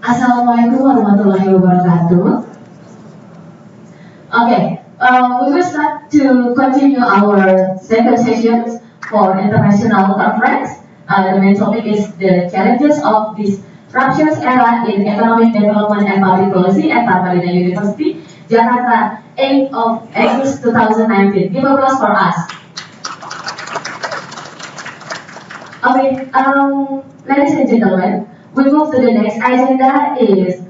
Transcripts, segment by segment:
Assalamualaikum warahmatullahi wabarakatuh. Okay, we will start to continue our second session for international conference. The main topic is the challenges of this fractious era in economic development and public policy at Parmadina University, Jakarta, 8th of August 2019. Give applause for us. Okay, ladies and gentlemen, we move to the next agenda is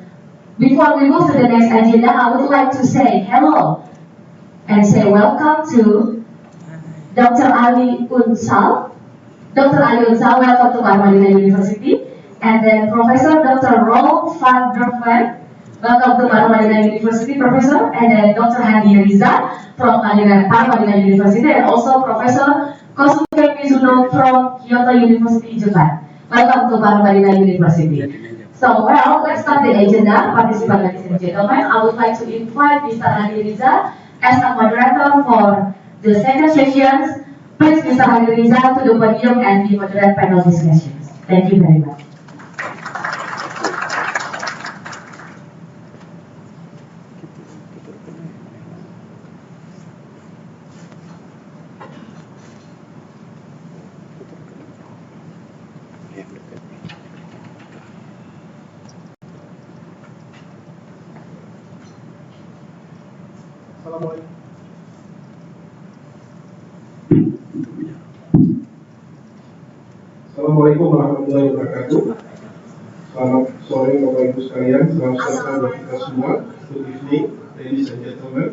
before we move to the next agenda, I would like to say hello and say welcome to Dr. Ali Unsal. Dr. Ali Unsal, welcome to Parmadina University. And then Professor Dr. Rolf van der Ven, welcome to Parmadina University, Professor. And then Dr. Hadi Riza from Parmadina University, and also Professor Kosuke Mizuno from Kyoto University, Japan. Welcome to Parmadina University. So, well, let's start the agenda. Participants, ladies and gentlemen, I would like to invite Mr. Hadi Riza as a moderator for the second session. Please, Mr. Hadi Riza, to the podium and the moderate panel discussions. Thank you very much. Assalamualaikum warahmatullahi wabarakatuh. Selamat sore Bapak Ibu sekalian, selamat sejahtera bagi kita semua. Good evening, ladies and gentlemen.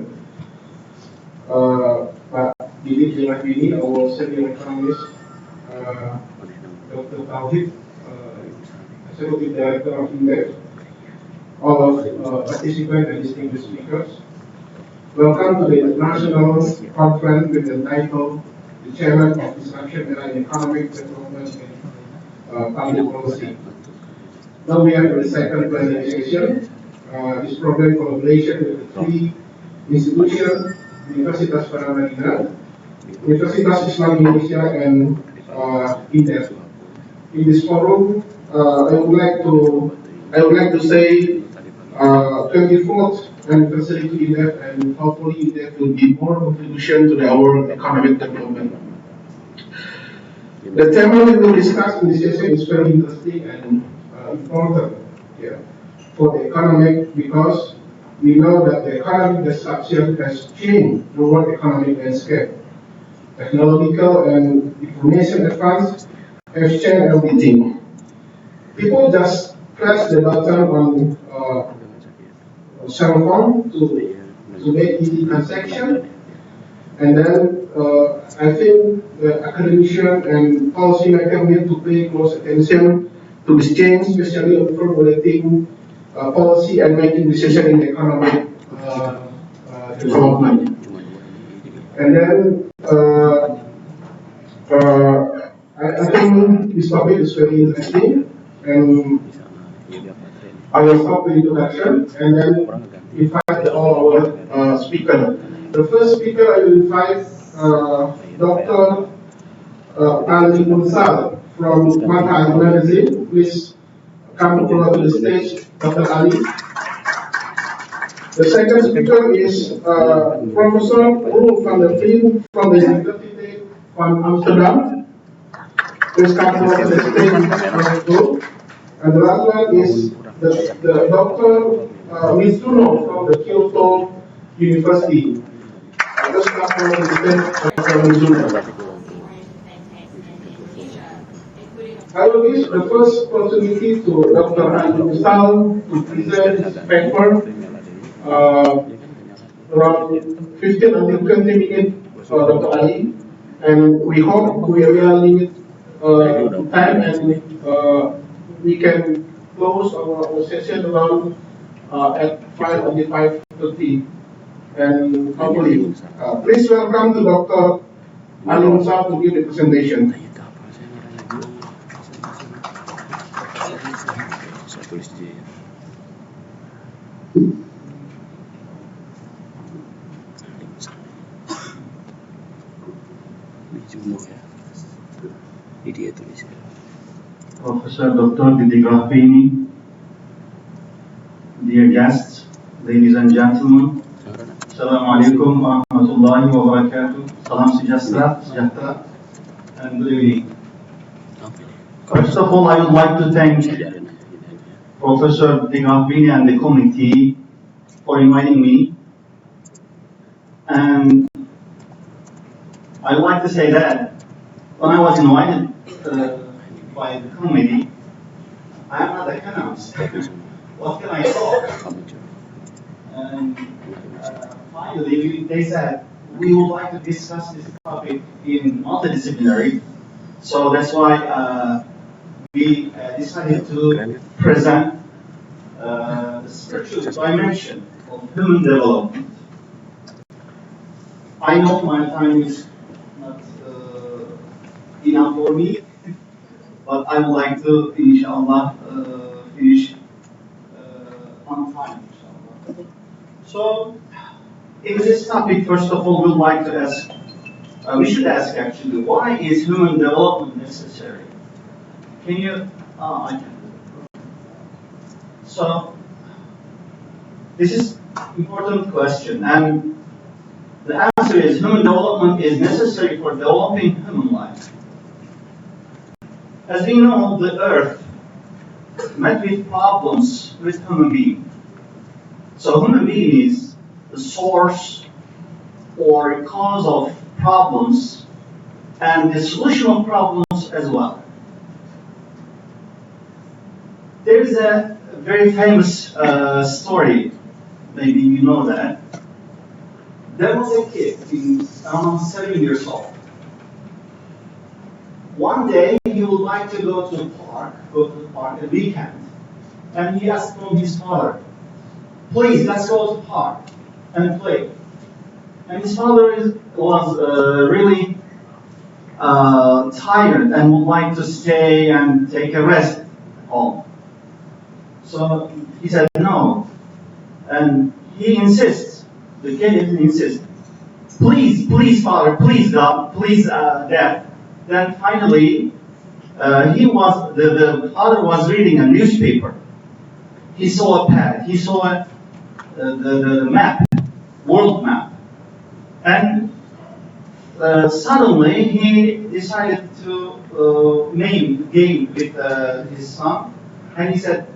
Pak Didik Jemahini, our senior economist, Dr. Tauhid, Executive Director of Indef, all of participants and distinguished speakers. Welcome to the international conference with the title The Challenge of Disruption in Economic Development and Public Policy. Now we are in the second plenary session. This program collaboration with the three institutions, Universitas Paramadina, Universitas Islam Indonesia, and Indef. In this forum, I would like to say 24th anniversary to Indef, and hopefully Indef will be more contribution to our economic development. The theme we will discuss in this session is very interesting and important for the economic, because we know that the economic disruption has changed the world economic landscape. Technological and information advance have changed everything. People just press the button on cell phone to make easy transaction, and then I think the academician and policymaker need to pay close attention to this change, especially on formulating policy and making decisions in economic development. And then I think this topic is very interesting, and I will stop the introduction and then invite all our speakers. The first speaker I will invite Dr. Ali Unsal from Mata Magazine. Please come forward to the stage, Dr. Ali. The second speaker is Professor Rolf van der Ven from the University of Amsterdam. Please come forward to the stage, and the last one is the Dr. Mizuno from the Kyoto University. Please come forward to the stage, Dr. Mizuno. I will give the first opportunity to Dr. Ali Unsal to present his paper, around 15 until 20 minutes for Dr. Ali, and we hope we will limit time, and we can close our session around at 5 until 5:30, and hopefully, please welcome to Dr. Ali Unsal to give the presentation. Profesor Dr. Didik Rahvini, dear guests, ladies and gentlemen. Assalamu alaikum wa rahmatullahi wa barakatuh. Salam sejahtera, and good evening. First of all, I would like to thank Professor Digambini and the committee for inviting me. And I would like to say that when I was invited by the committee, I am not economist. What can I talk? And finally, they said, we would like to discuss this topic in multidisciplinary. So that's why we decided to present the spiritual dimension of human development. I know my time is not enough for me, but I would like to, inshallah, finish on time, inshallah. So, in this topic, first of all, we'd like to ask, we should ask actually, why is human development necessary? Can you, I can. So, this is important question, and the answer is human development is necessary for developing human life. As we know, the earth met with problems with human being. So human being is the source or cause of problems and the solution of problems as well. There is a very famous story, maybe you know that. There was a kid, around 7 years old. One day he would like to go to the park a weekend, and he asked from his father, please, let's go to the park and play. And his father was really tired and would like to stay and take a rest at home. So he said no, and he insists, the kid insists, please, please, father, please, God, please, dad. Then finally, the father was reading a newspaper. He saw a pad, he saw the map, world map. And suddenly he decided to name the game with his son. And he said,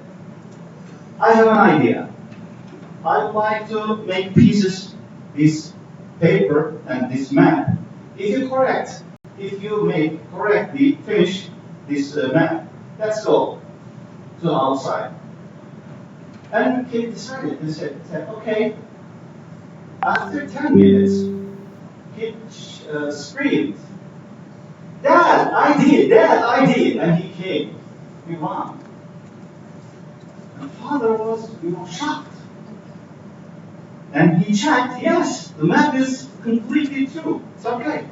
I have an idea. I would like to make pieces this paper and this map. If you make correctly, finish this map, let's go to outside. And the kid decided, he said, okay. After 10 minutes, he screamed, Dad, I did, and he came, he ran. And father was, shocked. And he checked, yes, the map is completely true, it's okay.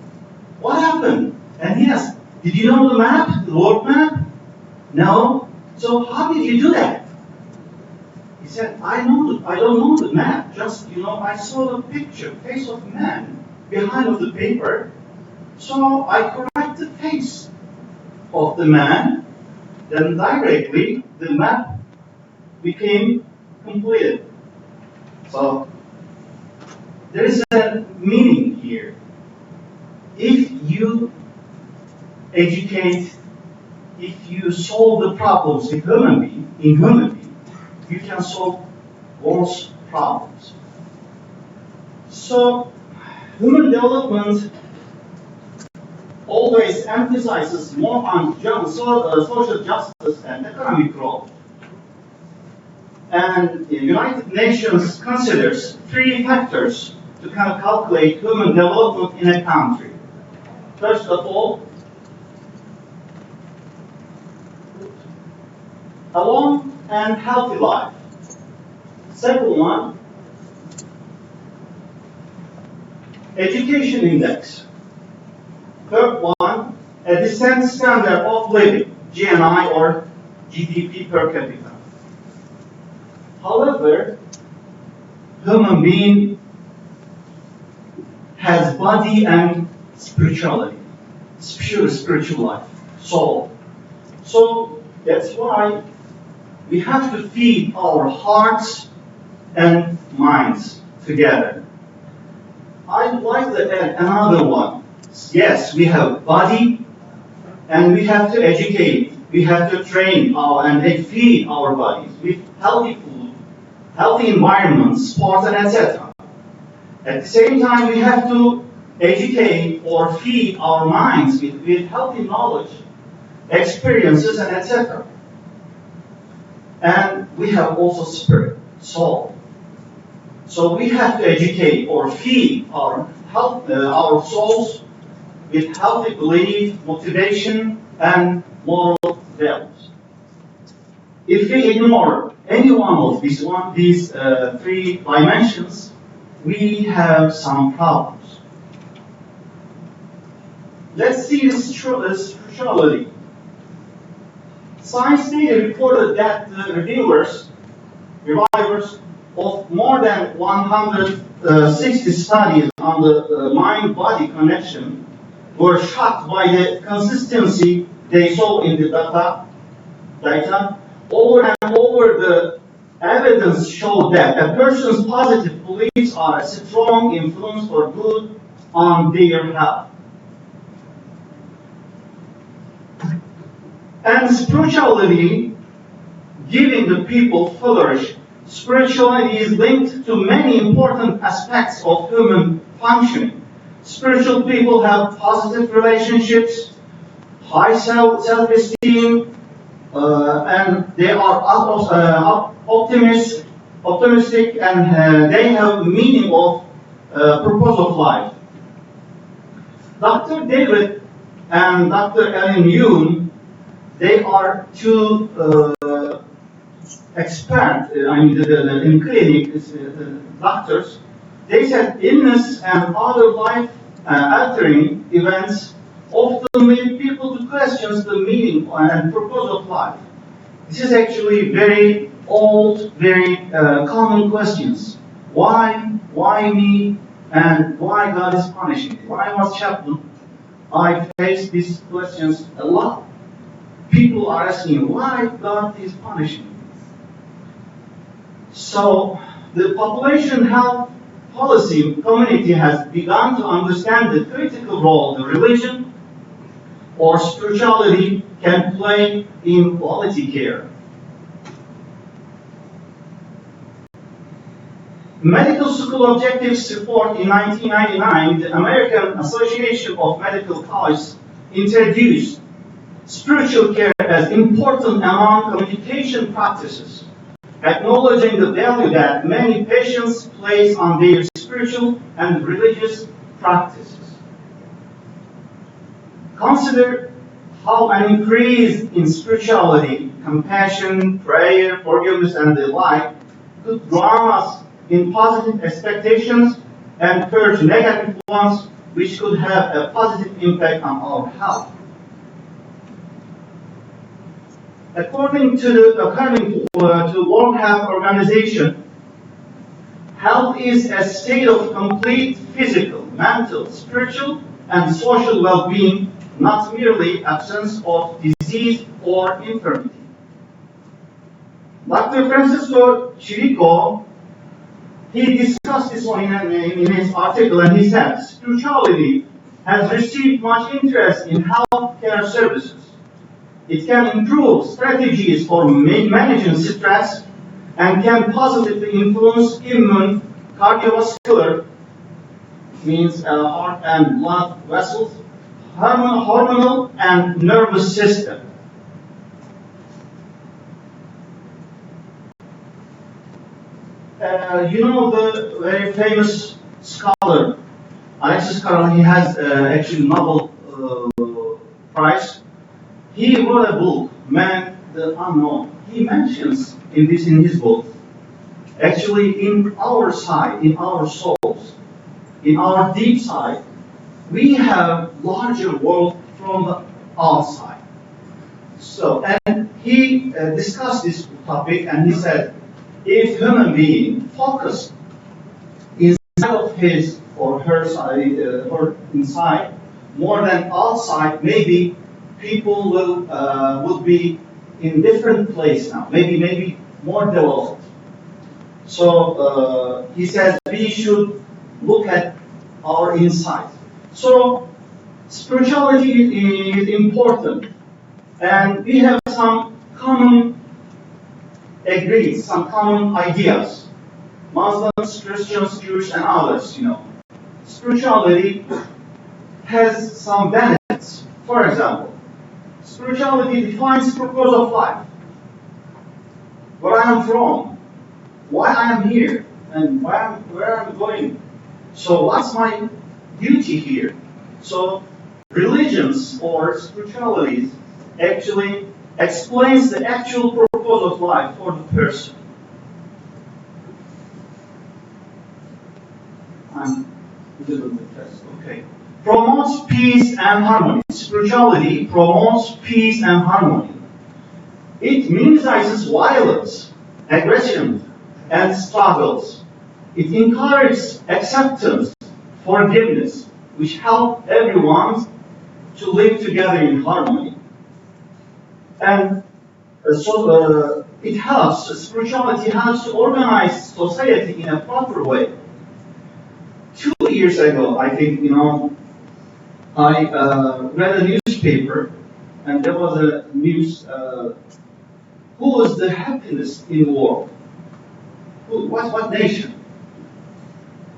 What happened? And he asked, did you know the map, the world map? No. So how did you do that? He said, I don't know the map, just, I saw the picture, face of man behind of the paper. So I correct the face of the man, then directly the map became completed. So there is a meaning here. If you educate, if you solve the problems in human being, you can solve world's problems. So, human development always emphasizes more on social justice and economic growth. And the United Nations considers 3 factors to calculate human development in a country. First of all, a long and healthy life. Second one, education index. Third one, a decent standard of living, GNI or GDP per capita. However, human being has body and spirituality, spiritual life, soul. So that's why we have to feed our hearts and minds together. I'd like to add another one. Yes, we have body, and we have to educate. We have to train and feed our bodies with healthy food, healthy environments, sports, and etc. At the same time, we have to educate or feed our minds with healthy knowledge, experiences, and etc. And we have also spirit, soul. So we have to educate or feed our souls with healthy belief, motivation, and moral values. If we ignore any one of these three dimensions, we have some problems. Let's see this spirituality. Science data reported that the revivers of more than 160 studies on the mind-body connection were shocked by the consistency they saw in the data. Over and over, the evidence showed that a person's positive beliefs are a strong influence for good on their health. And spirituality, giving the people flourish. Spirituality is linked to many important aspects of human functioning. Spiritual people have positive relationships, high self-esteem, and they are optimistic, and they have meaning of purpose of life. Dr. David and Dr. Ellen Yoon, they are two experts in clinic doctors. They said illness and other life-altering events often lead people to question the meaning and purpose of life. This is actually very old, very common questions. Why? Why me? And why God is punishing me? When I was chaplain, I faced these questions a lot. People are asking why God is punishing me. So the population health policy community has begun to understand the critical role the religion or spirituality can play in quality care. Medical school objectives report in 1999, the American Association of Medical Colleges introduced spiritual care as important among communication practices, acknowledging the value that many patients place on their spiritual and religious practices. Consider how an increase in spirituality, compassion, prayer, forgiveness, and the like could drown us in positive expectations and purge negative ones, which could have a positive impact on our health. According to World Health Organization, health is a state of complete physical, mental, spiritual, and social well-being, not merely absence of disease or infirmity. Dr. Francisco Chirico, he discussed this one in his article, and he said, spirituality has received much interest in healthcare services. It can improve strategies for managing stress and can positively influence immune, cardiovascular, means heart and blood vessels, hormonal and nervous system. You know the very famous scholar, Alexis Carrel, he has actually Nobel Prize. He wrote a book, Man the Unknown. He mentions in his book, actually in our side, in our souls, in our deep side, we have larger world from the outside. So, and he discussed this topic, and he said, if human being focused inside of his or her side, or inside, more than outside, maybe people will be in different place now, maybe more developed. So he says we should look at our inside. So spirituality is important, and we have some common agrees, some common ideas. Muslims, Christians, Jews, and others, Spirituality has some benefits. For example, spirituality defines the purpose of life. Where I am from, why I am here, and where I'm going. So what's my duty here? So religions or spiritualities actually explains the actual purpose of life for the person. I'm a little bit stressed. Okay. Promotes peace and harmony. Spirituality promotes peace and harmony. It minimizes violence, aggression, and struggles. It encourages acceptance, forgiveness, which help everyone to live together in harmony. And it helps, spirituality helps to organize society in a proper way. 2 years ago, I think, I read a newspaper, and there was a news, who was the happiest in the world? What nation?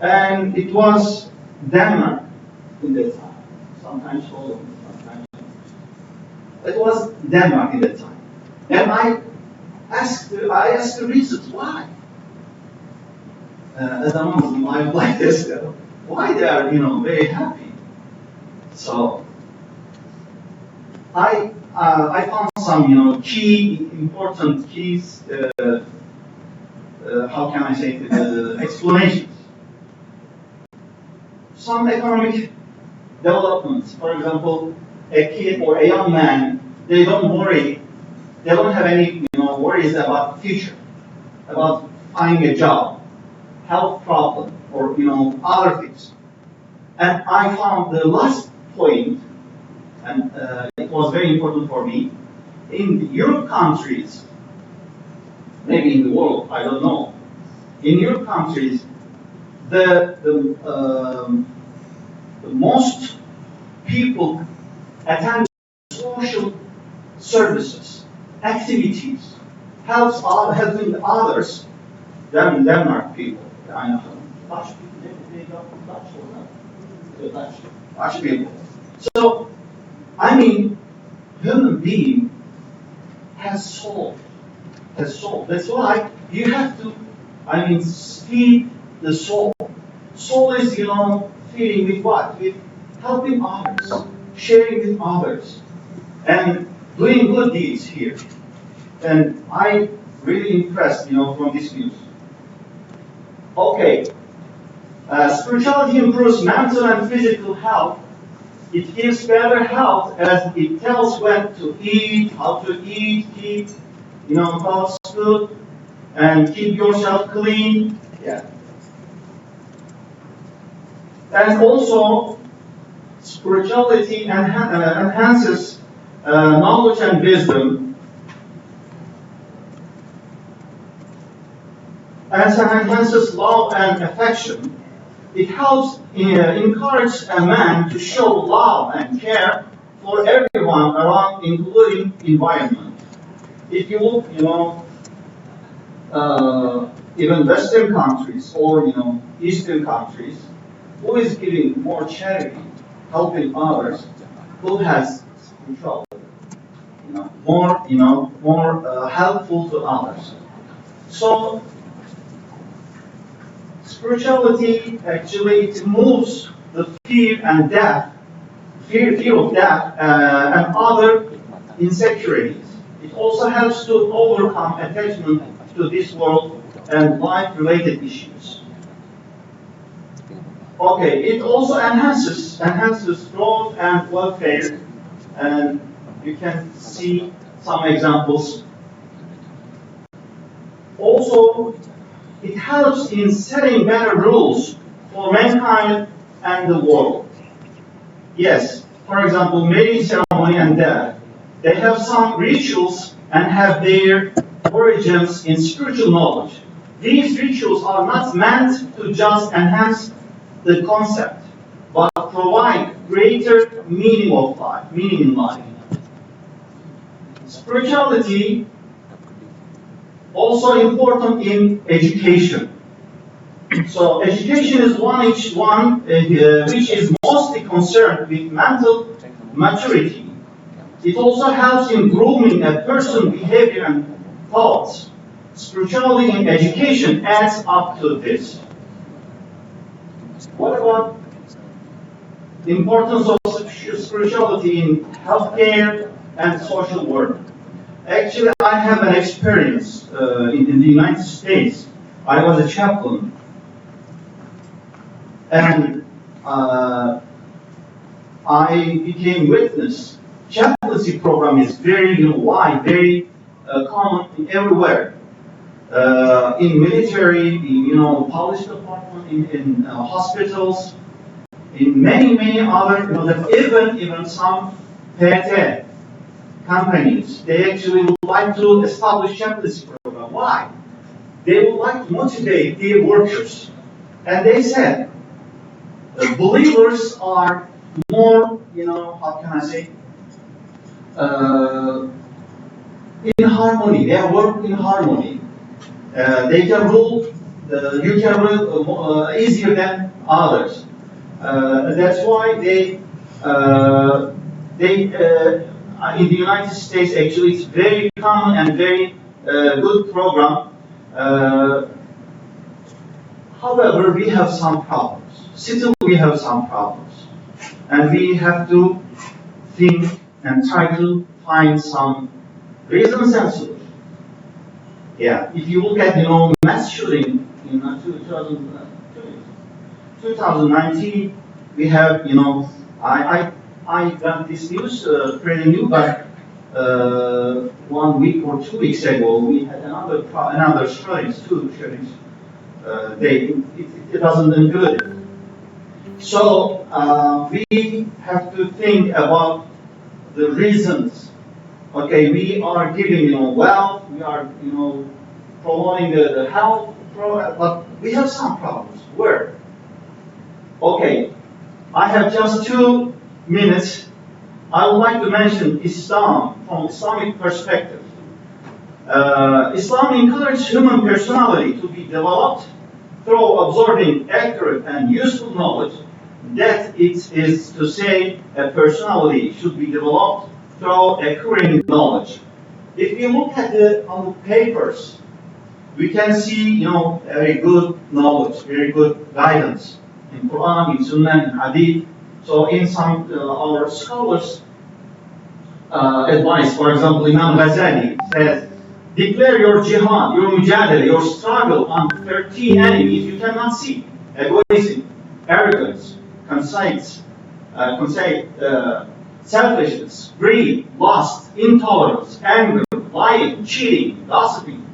And it was Denmark in that time. Sometimes Holland, sometimes. It was Denmark in that time. And I asked the reasons why. As a Muslim, I like this. Why they are, very happy. So I found some, key important keys. How can I say it? Explanations. Some economic developments. For example, a kid or a young man, they don't worry. They don't have any, worries about the future, about finding a job, health problem, or other things. And I found the last point, and it was very important for me. In the Europe countries, maybe in the world, I don't know. In Europe countries, the most people attend social services, activities, helping others than Denmark people. I know Dutch people, they don't Dutch or not? The Dutch people. So, human being has soul. That's why you have to, feed the soul. Soul is, feeding with what? With helping others, sharing with others, and doing good deeds here. And I really impressed, from this news. Okay, spirituality improves mental and physical health. It gives better health as it tells when to eat, how to eat, keep, thoughts good, and keep yourself clean. Yeah. And also, spirituality enhances knowledge and wisdom, and enhances love and affection. It helps encourage a man to show love and care for everyone around, including environment. If you look, even Western countries or Eastern countries, who is giving more charity, helping others, who has spirituality, more helpful to others. So spirituality actually it moves the fear and death, fear of death and other insecurities. It also helps to overcome attachment to this world and life-related issues. Okay, it also enhances growth and welfare, and you can see some examples. Also, it helps in setting better rules for mankind and the world. Yes, for example, marriage ceremony and death. They have some rituals and have their origins in spiritual knowledge. These rituals are not meant to just enhance the concept, but provide greater meaning in life. Spirituality also important in education. So education is one which is mostly concerned with mental maturity. It also helps in grooming a person's behavior and thoughts. Spirituality in education adds up to this. What about the importance of spirituality in healthcare and social work? Actually, I have an experience in the United States. I was a chaplain, and I became witness. Chaplaincy program is very wide, very common in everywhere. In military, in police department, in hospitals, in many other, even some PT companies, they actually would like to establish chaplaincy program. Why? They would like to motivate their workers. And they said, believers are more, how can I say, uh, in harmony. They work in harmony. They can rule, you can rule easier than others. That's why in the United States, actually, it's very common and very good program. However, we have some problems. Still, we have some problems. And we have to think and try to find some reasons and solutions. Yeah, if you look at, mass shooting in 2019, we have, I got this news pretty new, but 1 week or 2 weeks ago, we had another shootings, two shootings. It doesn't include it. So we have to think about the reasons. Okay, we are giving wealth, we are promoting the health, but we have some problems. Where? Okay, I have just 2 minutes. I would like to mention Islam from Islamic perspective. Islam encourages human personality to be developed through absorbing accurate and useful knowledge. That it is to say, a personality should be developed through acquiring knowledge. If you look at on the papers, we can see, very good knowledge, very good guidance in Quran, in Sunnah, in Hadith. So in some our scholars advice, for example, Imam Ghazali says, declare your jihad, your mujadala, your struggle on 13 enemies you cannot see: egoism, arrogance, selfishness, greed, lust, intolerance, anger, lying, cheating, gossiping,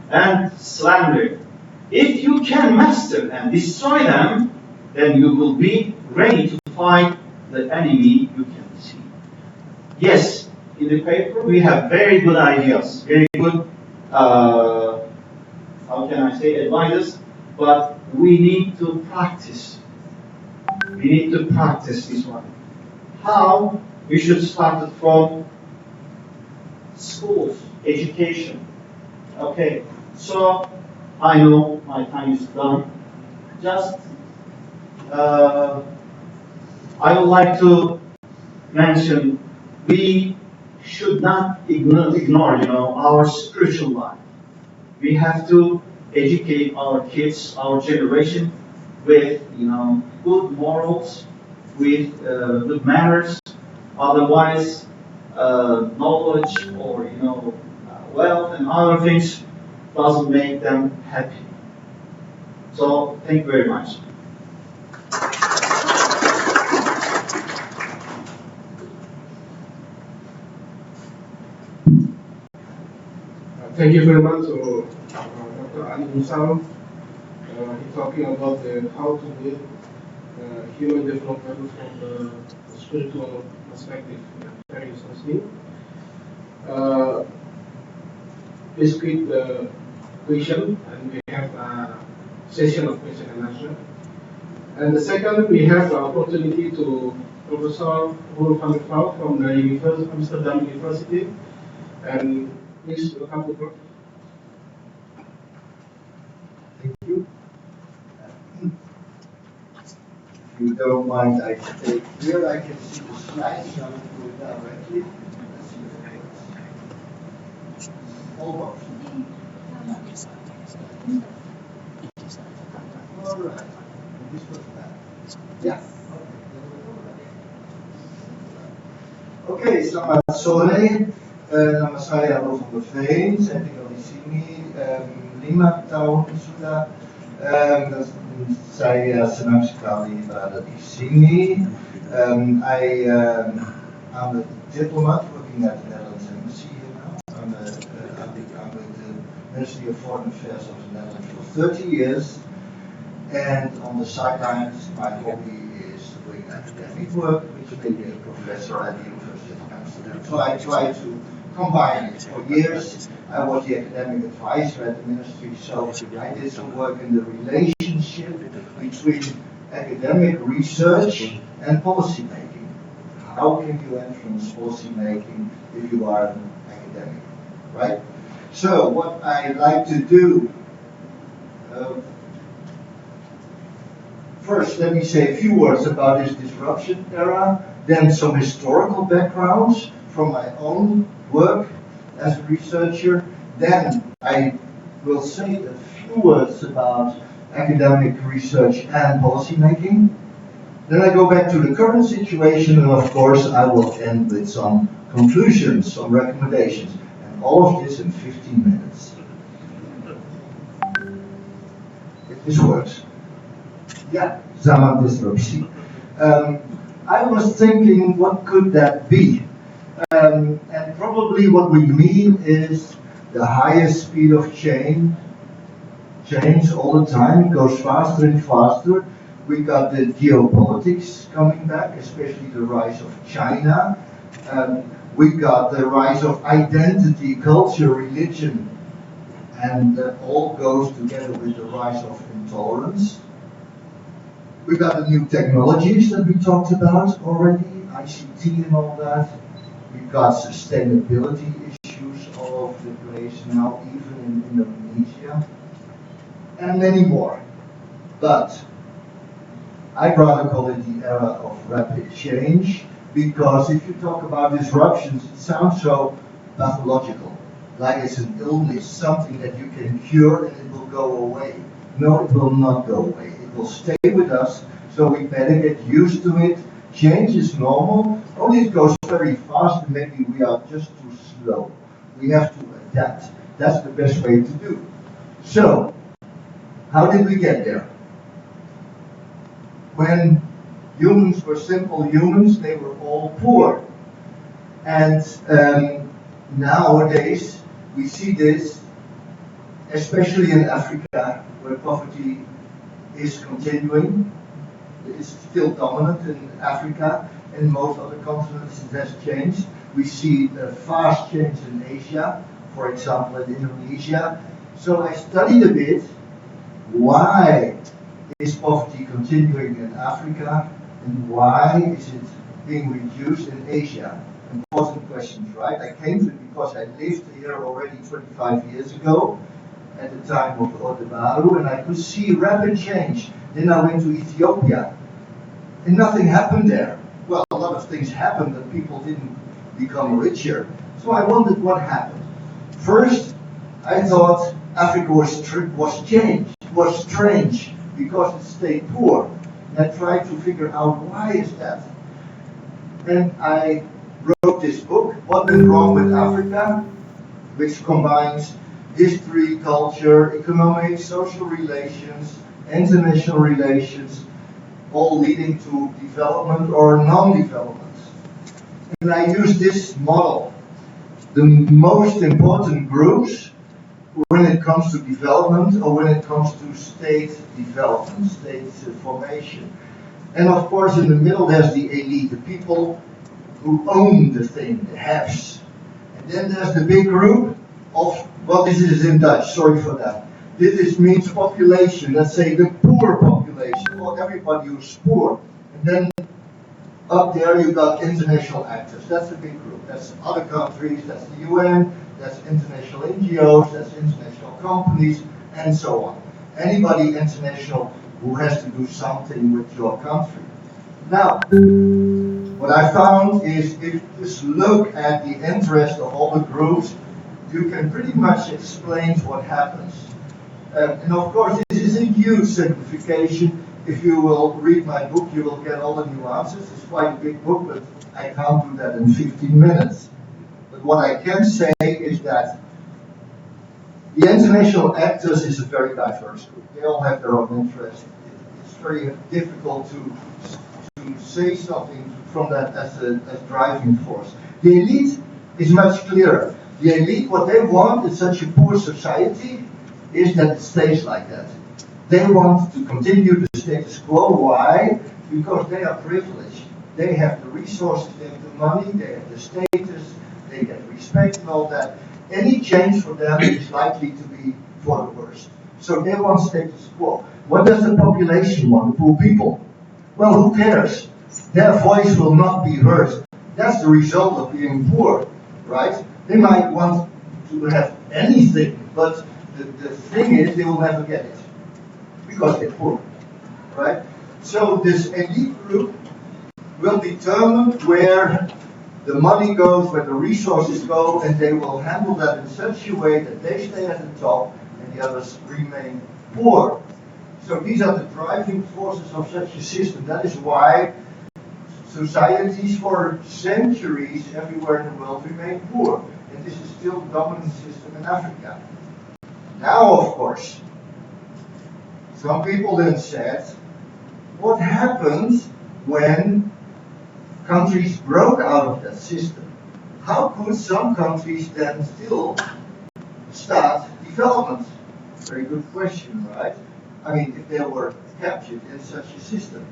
and slander. If you can master and destroy them, then you will be ready to fight the enemy you can see. Yes, in the paper we have very good ideas, very good, how can I say, advices, but we need to practice. We need to practice this one. How? We should start it from schools, education. Okay, so I know my time is done. Just, I would like to mention we should not ignore our spiritual life. We have to educate our kids, our generation, with good morals, with good manners. Otherwise, knowledge or wealth and other things doesn't make them happy. So thank you very much. Thank you very much, Dr. Ali Musal. He's talking about how to build human development from the spiritual perspective. Very interesting. uh, discrete question, and we have a session of question and answer. And the second, we have the opportunity to Professor Roel van der Veld from the Amsterdam University. And please welcome to Prof. Thank you. If you don't mind, I stay here. I can see the slides, so I will do it directly. Let's see if it works. Almost. All right. And this was that. Yeah. Oke, selamat sore. Nama saya Roel van der Veen. Saya tinggal di sini 5 tahun sudah. Saya senang sekali berada di sini. I'm a diplomat working at the Netherlands Embassy here now. I've been with the Ministry of Foreign Affairs of the Netherlands for 30 years. And on the sidelines, my hobby is doing academic work, which may be a professor at the University of Amsterdam. So I try to combine it. For years, I was the academic advisor at the ministry, so I did some work in the relationship between academic research and policy making. How can you influence policy making if you are an academic, right? So what I like to do, first let me say a few words about this disruption era, then some historical backgrounds from my own work as a researcher. Then I will say a few words about academic research and policy making. Then I go back to the current situation, and of course I will end with some conclusions, some recommendations, and all of this in 15 minutes. If this works. Yeah, zaman disruptie. I was thinking, what could that be? And probably what we mean is the highest speed of change all the time. It goes faster and faster. We got the geopolitics coming back, especially the rise of China. We got the rise of identity, culture, religion, and that all goes together with the rise of intolerance. We got the new technologies that we talked about already, ICT and all that. We've got sustainability issues all over the place now, even in Indonesia, and many more. But I'd rather call it the era of rapid change, because if you talk about disruptions, it sounds so pathological, like it's an illness, something that you can cure and it will go away. No, it will not go away. It will stay with us, so we better get used to it. Change is normal, only it goes very fast and maybe we are just too slow. We have to adapt. That's the best way to do. So, how did we get there? When humans were simple humans, they were all poor. And nowadays, we see this, especially in Africa, where poverty is continuing. It's still dominant in Africa. In most other continents it has changed. We see a fast change in Asia, for example in Indonesia. So I studied a bit, why is poverty continuing in Africa and why is it being reduced in Asia? Important questions, right? I came to it because I lived here already 25 years ago at the time of Orde Baru, and I could see rapid change. Then I went to Ethiopia, and nothing happened there. Well, a lot of things happened, but people didn't become richer. So I wondered what happened. First, I thought Africa was strange because it stayed poor. And I tried to figure out why is that. And I wrote this book, What Went Wrong with Africa, which combines history, culture, economics, social relations, international relations, all leading to development or non-development. And I use this model. The most important groups when it comes to development or when it comes to state development, state formation. And of course in the middle there's the elite, the people who own the thing, the haves. And Then there's the big group of, well, this is in Dutch, sorry for that. This means population, let's say the poor population, or everybody who's poor. And then up there you got international actors, that's a big group. That's other countries, that's the UN, that's international NGOs, that's international companies, and so on. Anybody international who has to do something with your country. Now, what I found is if you just look at the interest of all the groups, you can pretty much explain what happens. And of course, this is a huge simplification. If you will read my book, you will get all the nuances. It's quite a big book, but I can't do that in 15 minutes. But what I can say is that the international actors is a very diverse group. They all have their own interests. It's very difficult to say something from that as driving force. The elite is much clearer. The elite, what they want in such a poor society is that it stays like that. They want to continue the status quo. Why? Because they are privileged. They have the resources, they have the money, they have the status, they get respect and all that. Any change for them is likely to be for the worst. So they want status quo. What does the population want, the poor people? Well, who cares? Their voice will not be heard. That's the result of being poor, right? They might want to have anything, but the thing is they will never get it because they're poor, right? So this elite group will determine where the money goes, where the resources go, and they will handle that in such a way that they stay at the top and the others remain poor. So these are the driving forces of such a system. That is why societies for centuries everywhere in the world remain poor. And this is still the dominant system in Africa. Now, of course, some people then said, what happens when countries broke out of that system? How could some countries then still start development? Very good question, right? I mean, if they were captured in such a system.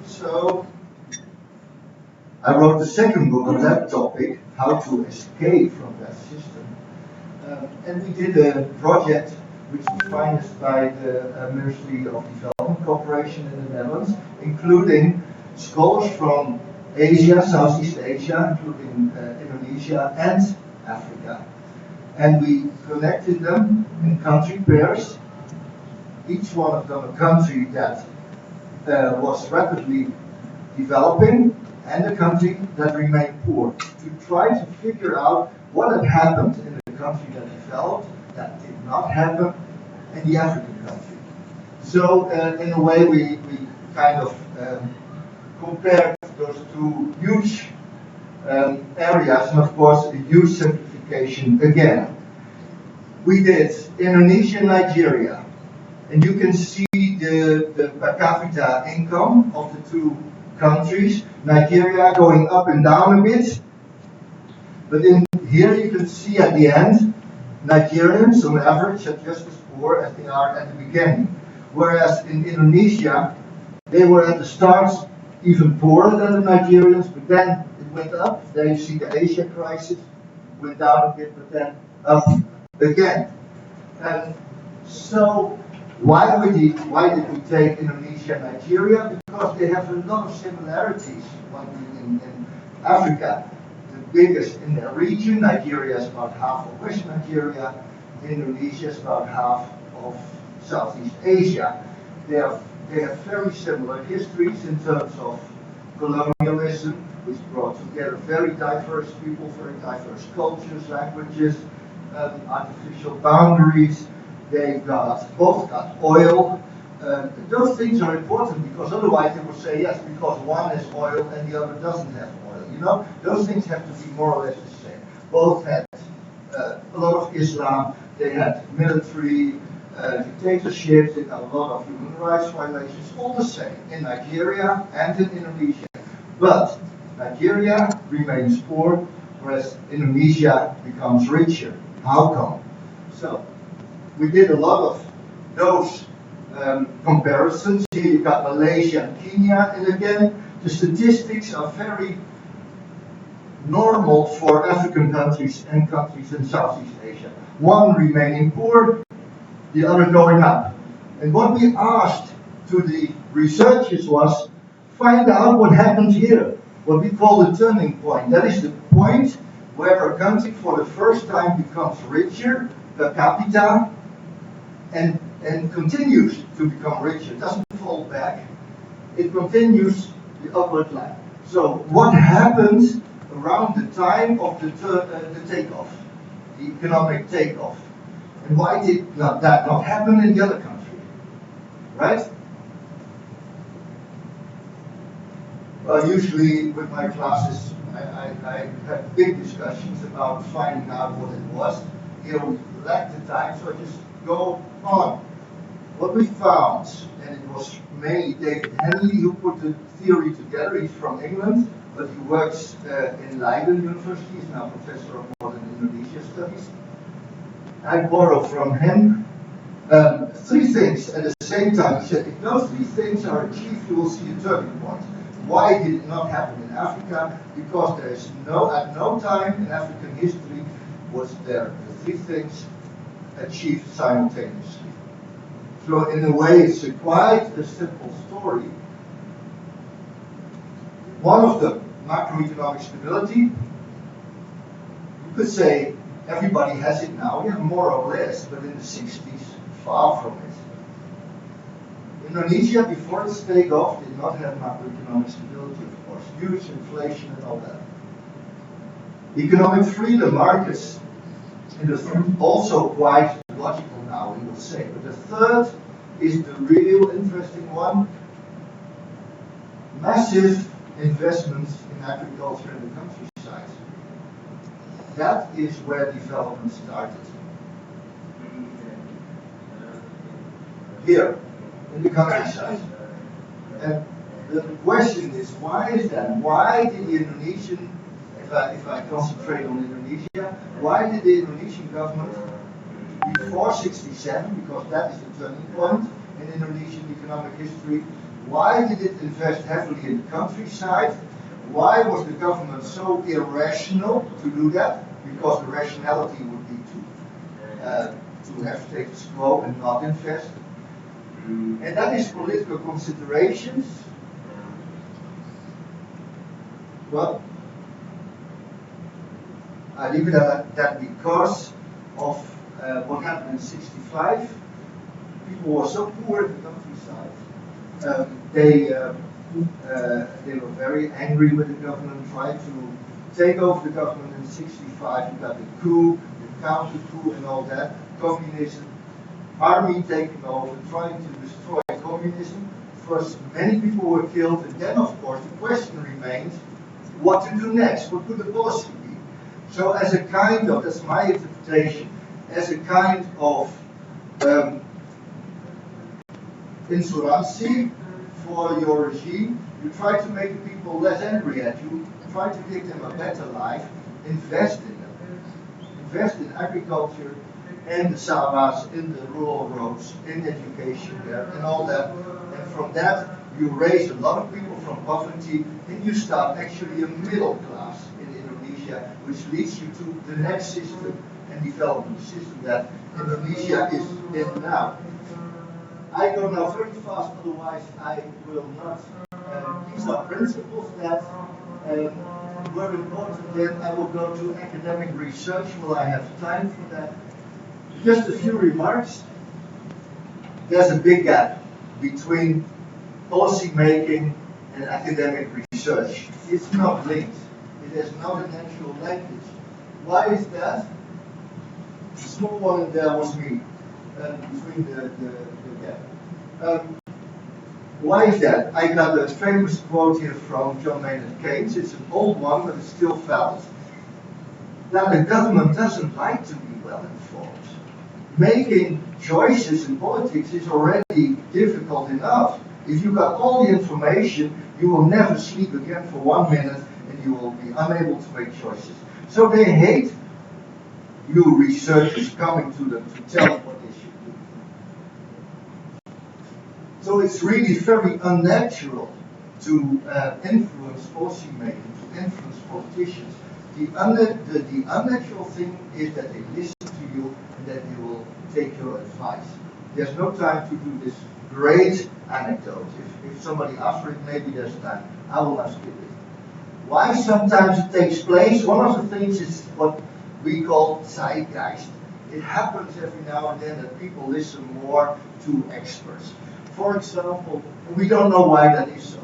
So, I wrote the second book on that topic, how to escape from that system. And we did a project which was financed by the Ministry of Development Cooperation in the Netherlands, including scholars from Asia, Southeast Asia, including Indonesia and Africa. And we connected them in country pairs, each one of them a country that was rapidly developing and a country that remained poor, to try to figure out what had happened in the country that developed, that did not happen in the African country. So in a way we kind of compared those two huge areas, and of course a huge simplification again. We did Indonesia and Nigeria, and you can see the per capita income of the two countries. Nigeria going up and down a bit, but in here you can see at the end, Nigerians on average are just as poor as they are at the beginning. Whereas in Indonesia, they were at the start even poorer than the Nigerians, but then it went up. There you see the Asia crisis, went down a bit, but then up again. And so why did we take Indonesia and Nigeria? Because they have a lot of similarities in Africa. The biggest in their region, Nigeria is about half of West Nigeria, Indonesia is about half of Southeast Asia. They have very similar histories in terms of colonialism, which brought together very diverse people, very diverse cultures, languages, artificial boundaries. They both got oil. Those things are important because otherwise they will say yes, because one is oil and the other doesn't have oil. You know, those things have to be more or less the same. Both had a lot of Islam. They had military dictatorships. They had a lot of human rights violations. All the same in Nigeria and in Indonesia. But Nigeria remains poor, whereas Indonesia becomes richer. How come? So we did a lot of those comparisons. Here you got Malaysia and Kenya, and again, the statistics are very normal for African countries and countries in Southeast Asia. One remaining poor, the other going up. And what we asked to the researchers was, find out what happened here, what we call the turning point. That is the point where a country for the first time becomes richer per capita and continues to become richer. It doesn't fall back, it continues the upward line. So what happens around the time of the takeoff, the economic takeoff? And why did that not happen in the other country? Right? Well, usually with my classes, I have big discussions about finding out what it was. Here we lack the time, so I just go on. What we found, and it was mainly David Henley who put the theory together. He's from England, but he works in Leiden University. He's now professor of modern Indonesia studies. I borrow from him three things at the same time. He said, if those three things are achieved, you will see a turning point. Why did it not happen in Africa? Because there is at no time in African history was there the three things achieved simultaneously. So in a way, it's quite a simple story. One of the macroeconomic stability, you could say everybody has it now, yeah, more or less, but in the 60s, far from it. Indonesia, before its takeoff, did not have macroeconomic stability, of course, huge inflation and all that. Economic freedom markets, and also quite logical now, we will say. But the third is the real interesting one. Massive investments in agriculture in the countryside. That is where development started. Here, in the countryside. And the question is, why is that? Why did the Indonesian, if I concentrate on Indonesia, why did the Indonesian government, before 67, because that is the turning point in Indonesian economic history, why did it invest heavily in the countryside? Why was the government so irrational to do that? Because the rationality would be to have status quo and not invest. And that is political considerations. Well, I leave it at that because of what happened in 65. People were so poor in the countryside. They were very angry with the government, tried to take over the government in 65. You got the coup, the counter coup and all that, communism, army taking over, trying to destroy communism. First, many people were killed, and then of course the question remains, what to do next? What could the policy be? So as a kind of, that's my interpretation, as a kind of insurancy for your regime, you try to make the people less angry at you, try to give them a better life, invest in them. Invest in agriculture, and the Sabas, in the rural roads, in education there, and all that. And from that, you raise a lot of people from poverty, and you start actually a middle class in Indonesia, which leads you to the next system and development system that Indonesia is in now. I go now very fast, otherwise I will not. These are principles that were important. Then I will go to academic research. Will I have time for that? Just a few remarks. There's a big gap between policy making and academic research. It's not linked. It has not a natural language. Why is that? The small one in there was me, between the gap. Why is that? I got a famous quote here from John Maynard Keynes. It's an old one, but it's still valid. That the government doesn't like to be well informed. Making choices in politics is already difficult enough. If you got all the information, you will never sleep again for 1 minute and you will be unable to make choices. So they hate you researchers coming to them to tell them what they should do. So it's really very unnatural to influence policy making, to influence politicians. The unnatural thing is that they listen to you and that they will take your advice. There's no time to do this great anecdote. If somebody asks for it, maybe there's time. I will not skip it. Why sometimes it takes place? One of the things is what we call zeitgeist. It happens every now and then that people listen more to experts. For example, we don't know why that is so.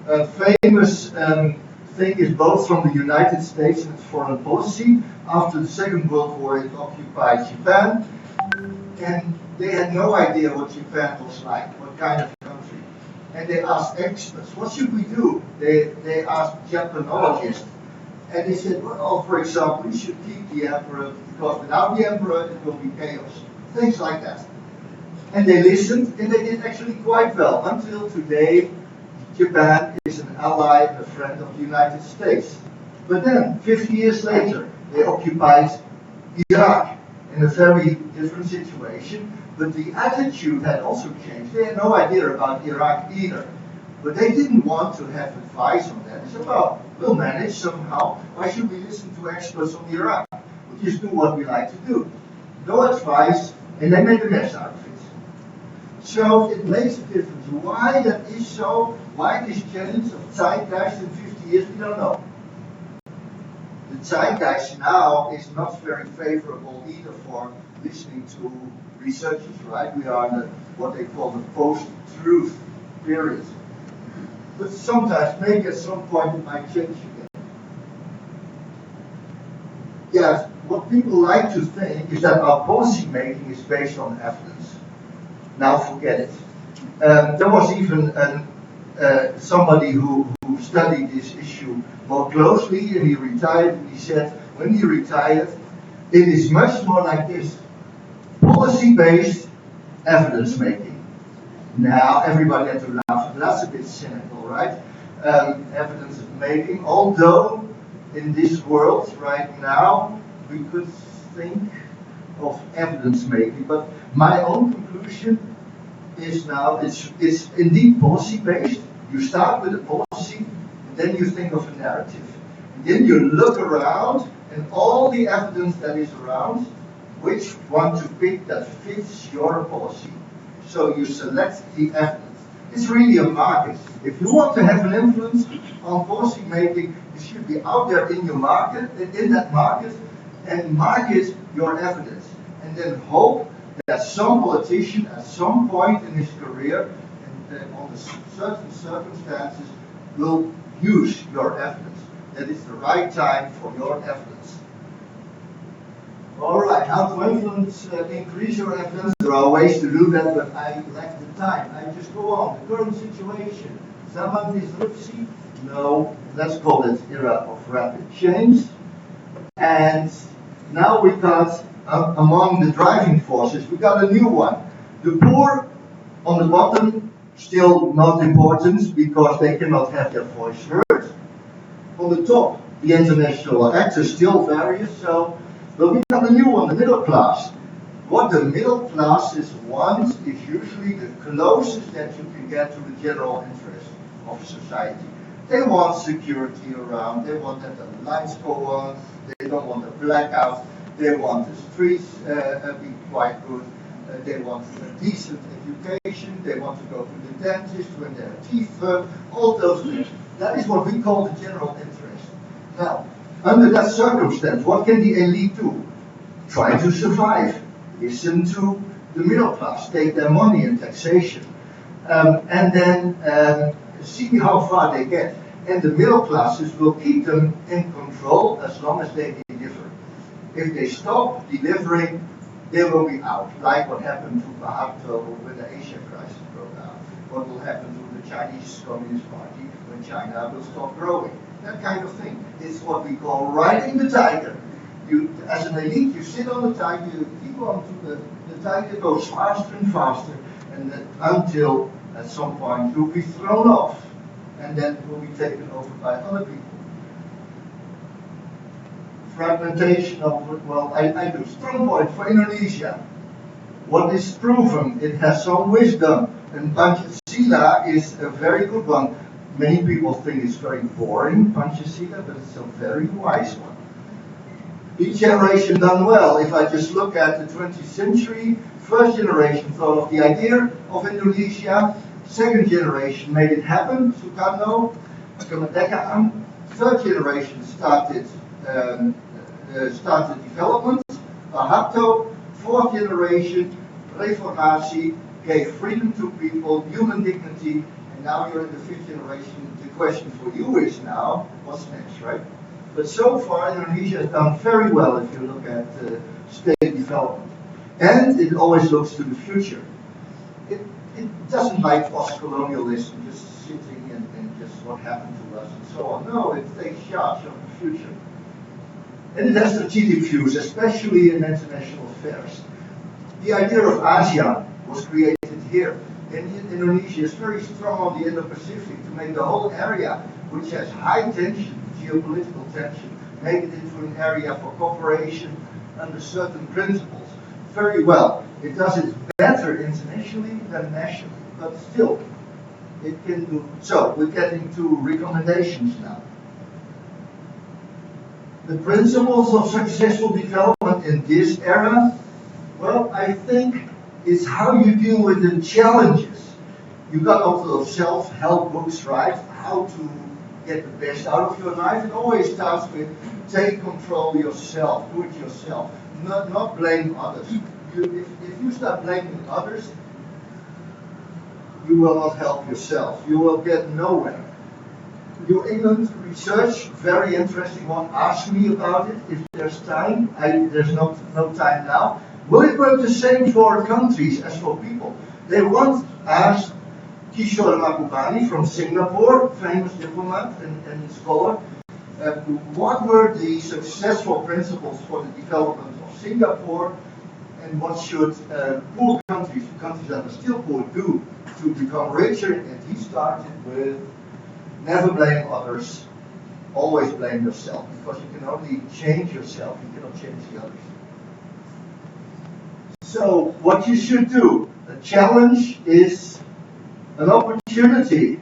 A famous thing is both from the United States and its foreign policy. After the Second World War, it occupied Japan, and they had no idea what Japan was like, what kind of country. And they asked experts, what should we do? They asked Japanologists, and they said, well, for example, we should keep the emperor, because without the emperor it will be chaos. Things like that. And they listened, and they did actually quite well. Until today, Japan is an ally and a friend of the United States. But then, 50 years later, they occupied Iraq in a very different situation. But the attitude had also changed. They had no idea about Iraq either. But they didn't want to have advice on that. They said, well, we'll manage somehow. Why should we listen to experts on Iraq? We'll just do what we like to do. No advice, and they made a mess out of it. So it makes a difference. Why that is so, why this change of zeitgeist in 50 years, we don't know. The zeitgeist now is not very favorable either for listening to researchers, right? We are in what they call the post-truth period. But sometimes, maybe at some point it might change again. Yes, what people like to think is that our policy making is based on evidence. Now forget it. There was even somebody who studied this issue more closely, and he retired, and he said, when he retired, it is much more like this. Policy-based evidence making. Now, everybody had to laugh, that's a bit cynical, right? Evidence making, although in this world right now, we could think of evidence making, but my own conclusion is now it's indeed policy based. You start with a policy, and then you think of a narrative. And then you look around, and all the evidence that is around, which one to pick that fits your policy. So you select the evidence. It's really a market. If you want to have an influence on policy making, you should be out there in your market, in that market, and market your evidence. And then hope that some politician at some point in his career, and under certain circumstances, will use your evidence. That it's the right time for your evidence. All right, how to influence, increase your evidence? There are ways to do that, but I lack the time. I just go on. The current situation. Zaman disruptie? No, let's call it era of rapid change. And now we got, among the driving forces, we got a new one. The poor on the bottom, still not important because they cannot have their voice heard. On the top, the international actors still various, so but we got a new one, the middle class. What the middle classes want is usually the closest that you can get to the general interest of society. They want security around, they want that the lights go on, they don't want a blackout, they want the streets be quite good, they want a decent education, they want to go to the dentist when their teeth hurt, all those things. That is what we call the general interest. Now, under that circumstance, what can the elite do? Try to survive. Listen to the middle class, take their money and taxation, and then see how far they get. And the middle classes will keep them in control as long as they deliver. If they stop delivering, they will be out, like what happened to Suharto when the Asian crisis broke out. What will happen to the Chinese Communist Party when China will stop growing? That kind of thing. It's what we call riding the tiger. You, as an elite, you sit on the tiger, you keep on to the tiger goes faster and faster, and until at some point you'll be thrown off, and then it will be taken over by other people. Fragmentation of, well, I do. Strong point for Indonesia. What is proven, it has some wisdom, and Pancasila is a very good one. Many people think it's very boring, Pancasila, but it's a very wise one. each generation done well. If I just look at the 20th century, first generation thought of the idea of Indonesia, second generation made it happen, Sukarno, kemerdekaan. Third generation started development, Harto. Fourth generation, reformasi, gave freedom to people, human dignity, and now you're in the fifth generation. The question for you is now, what's next, right? But so far, Indonesia has done very well if you look at state development. And it always looks to the future. It doesn't like post-colonialism, just sitting and just what happened to us and so on. No, it takes charge of the future. And it has strategic views, especially in international affairs. The idea of ASEAN was created here. And Indonesia is very strong on the Indo-Pacific to make the whole area, which has high tension, geopolitical tension, make it into an area for cooperation under certain principles. Very well. It does it better internationally than nationally, but still, it can do. So, we're getting to recommendations now. The principles of successful development in this era, well, I think it's how you deal with the challenges. You got a lot of self-help books, right? How to get the best out of your life. It always starts with take control yourself, do it yourself, not blame others. If you start blaming others, you will not help yourself. You will get nowhere. New England research, very interesting one. Ask me about it if there's time. There's no time now. Will it work the same for countries as for people? They once asked Kishore Mahbubani from Singapore, famous diplomat and scholar, what were the successful principles for the development of Singapore, and what should poor countries that are still poor, do to become richer? And he started with never blame others, always blame yourself, because you can only change yourself, you cannot change the others. So, what you should do, a challenge is an opportunity.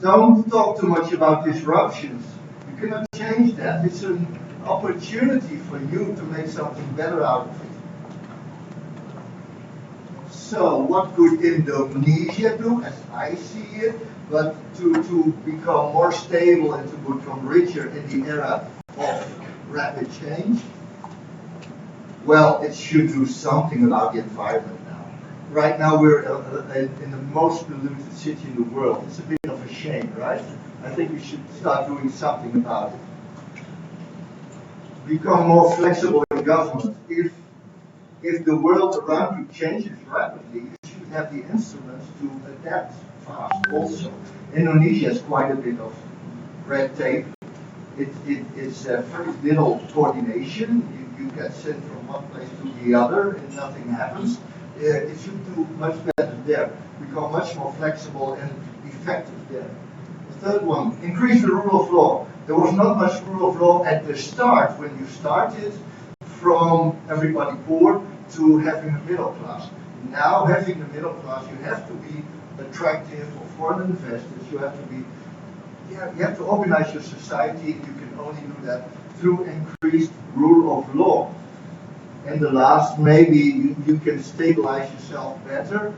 Don't talk too much about disruptions. You cannot change that. It's an opportunity for you to make something better out of it. So, what could Indonesia do, as I see it, but to become more stable and to become richer in the era of rapid change? Well, it should do something about the environment now. Right now we're in the most polluted city in the world. It's a bit of a shame, right? I think we should start doing something about it. Become more flexible in government. If the world around you changes rapidly, you should have the instruments to adapt fast also. Indonesia has quite a bit of red tape. It's very little coordination. You get sent from one place to the other and nothing happens. It should do much better there. Become much more flexible and effective there. The third one, increase the rule of law. There was not much rule of law at the start when you started from everybody poor to having a middle class. Now having a middle class, you have to be attractive for foreign investors. You have to organize your society. You can only do that through increased rule of law. And the last, maybe you can stabilize yourself better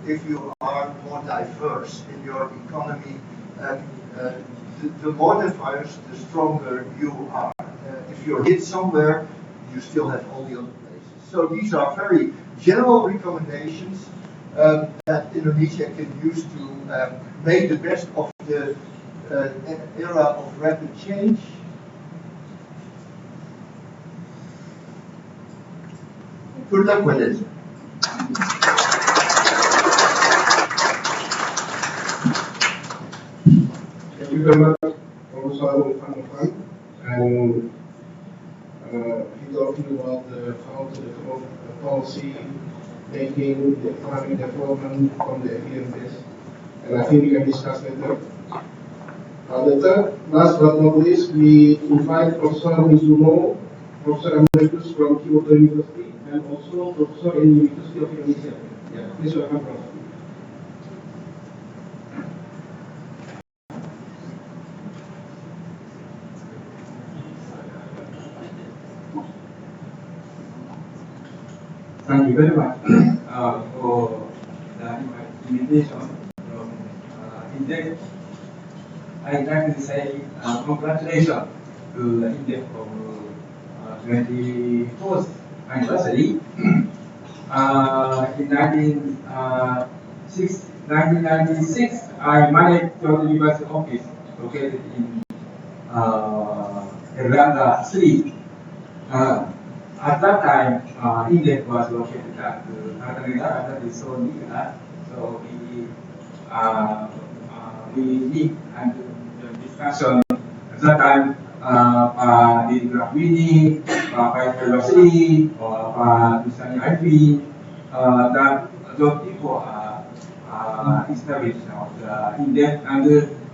if you are more diverse in your economy. The more diverse, the stronger you are. If you're hit somewhere, you still have all the other places. So these are very general recommendations that Indonesia can use to make the best of the era of rapid change. Good luck with it. Thank you very much, Professor Van. And he talking about how to develop policy making, the economic development from the evidence. And I think we can discuss later. The third, last but not least, we invite Professor Mizuno, Professor Emeritus from Kyoto University, and also Professor in University of Indonesia. Yeah, please welcome, Prof. you very much for the invitation from Index. I'd like to say congratulations to the Index for 24th anniversary. In 1996, I managed Kyoto University office located in Erlangga Street. At that time, Index was located at Kartanegara, that is so near. So we meet and the discussion at that time. Di Grafini, Pak Velocity, Pak Tusani Ivy, that those people are established now. Index and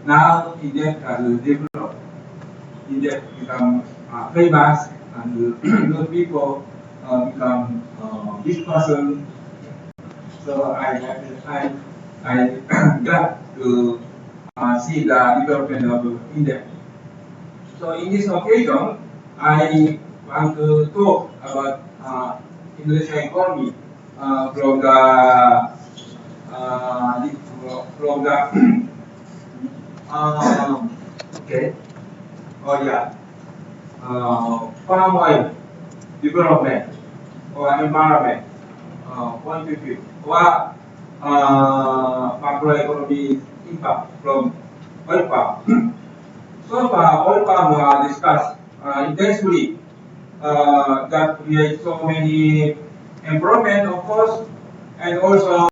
now Index has developed. Index become famous and those people become big person. So I glad to see the development of Index. So in this occasion, I want to talk about Indonesian economy from the okay. Oh yeah, palm oil development or environment point of view. What macroeconomic impact from oil palm? So far, oil palm discussed intensely that create so many improvement, of course, and also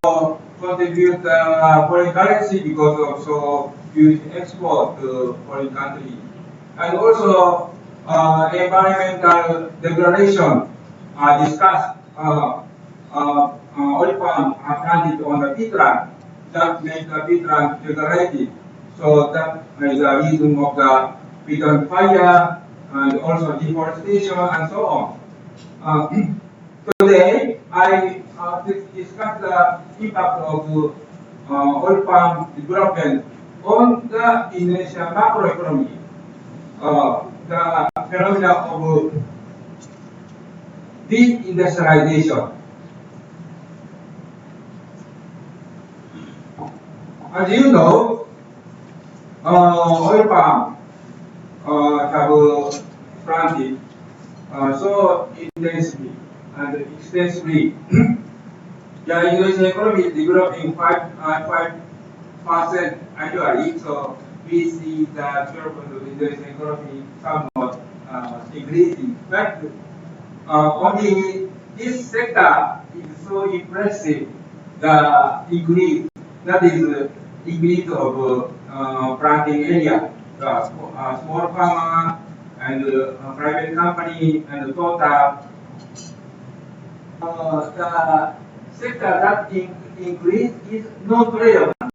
contribute foreign currency because of so huge export to foreign country, and also environmental degradation discussed. Oil palm are planted on the peatland that make the peatland degraded. So that is the reason of the peatland fire and also deforestation and so on. Today, I discuss the impact of oil palm development on the Indonesian macroeconomy, the phenomena of deindustrialization. As you know, oil palm have planted so intensely and extensively. The Indonesian economy is developing 5% annually, so we see the development of the Indonesian economy somewhat increasing. But only this sector is so impressive, the increase, that is increase of planting area, the small farmer and private company and the total. The sector that increase is not relevant,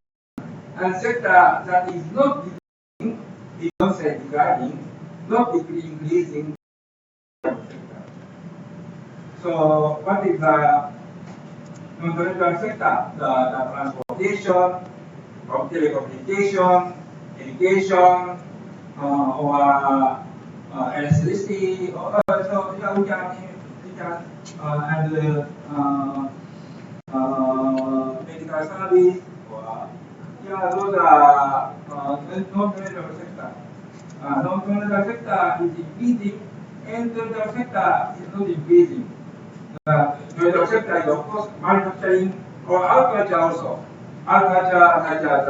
and sector that is not decreasing, we don't say declining, not increasing. So what is the non-traditional sector? The transportation, telecommunication, education, or electricity, or so yeah, we can and medical service, or yeah, those are non-traditional sector. Non-traditional sector is increasing, and traditional sector is not increasing. The sector is of course manufacturing or agriculture also. Agriculture such as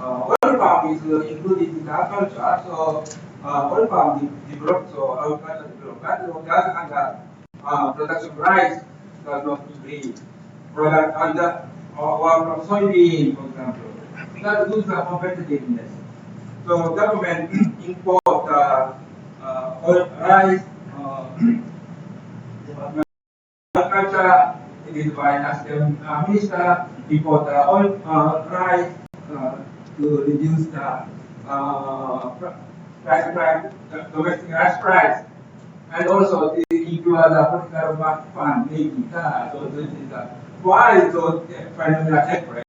oil palm is included in agriculture, so oil palm developed, so agriculture developed. But on the other hand, production rice does not increase. Product under or from soybean, for example, that loses competitiveness. So government import oil rice. Agriculture, it is by Nasdem Minister import oil rice to reduce the domestic rice price, and also to include the political fund maybe. So this is why those phenomena take place.